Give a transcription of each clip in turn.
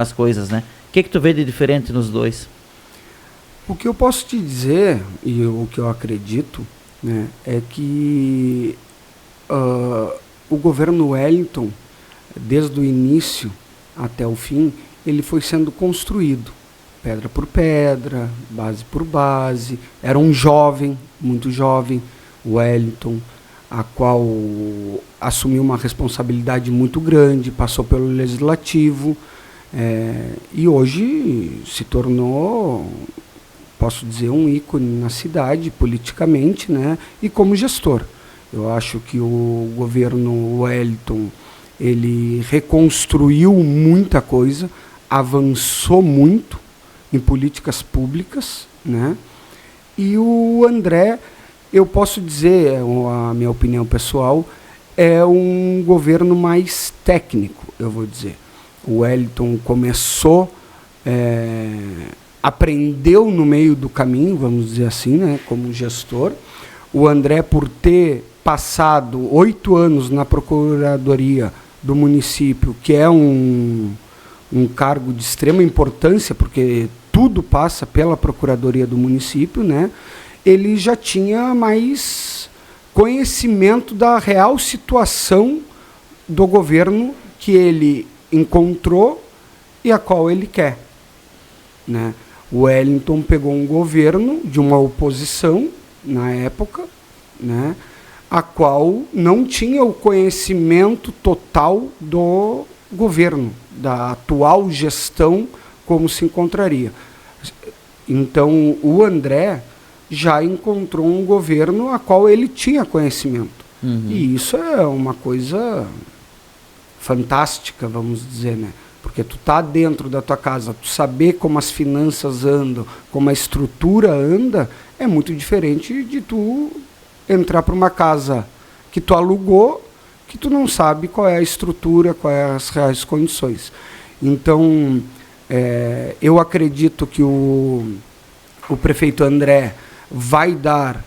as coisas, né? O que tu vê de diferente nos dois? O que eu posso te dizer, e o que eu acredito, né, é que o governo Wellington, desde o início até o fim, ele foi sendo construído, pedra por pedra, base por base. Era um jovem, muito jovem, Wellington, a qual assumiu uma responsabilidade muito grande, passou pelo legislativo, e hoje se tornou, posso dizer, um ícone na cidade, politicamente, né, e como gestor. Eu acho que o governo Wellington, ele reconstruiu muita coisa, avançou muito em políticas públicas, né? E o André, eu posso dizer, a minha opinião pessoal, é um governo mais técnico, eu vou dizer. O Wellington começou, aprendeu no meio do caminho, vamos dizer assim, né, como gestor. O André, por ter passado 8 anos na Procuradoria do município, que é um cargo de extrema importância, porque tudo passa pela Procuradoria do município, né? Ele já tinha mais conhecimento da real situação do governo que ele encontrou e a qual ele quer, né? O Wellington pegou um governo de uma oposição, na época, né, a qual não tinha o conhecimento total do governo, da atual gestão, como se encontraria. Então, o André já encontrou um governo a qual ele tinha conhecimento. E isso é uma coisa fantástica, vamos dizer, né? Porque tu tá dentro da tua casa, tu saber como as finanças andam, como a estrutura anda, é muito diferente de tu entrar para uma casa que tu alugou, que tu não sabe qual é a estrutura, quais é as reais condições. Então, eu acredito que o prefeito André vai dar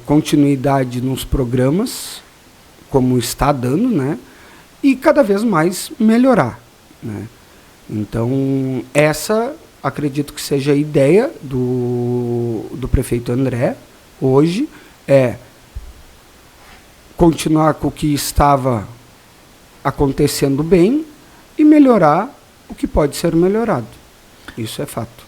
continuidade nos programas, como está dando, né? E cada vez mais melhorar, né? Então, essa acredito que seja a ideia do prefeito André hoje, é continuar com o que estava acontecendo bem e melhorar o que pode ser melhorado. Isso é fato.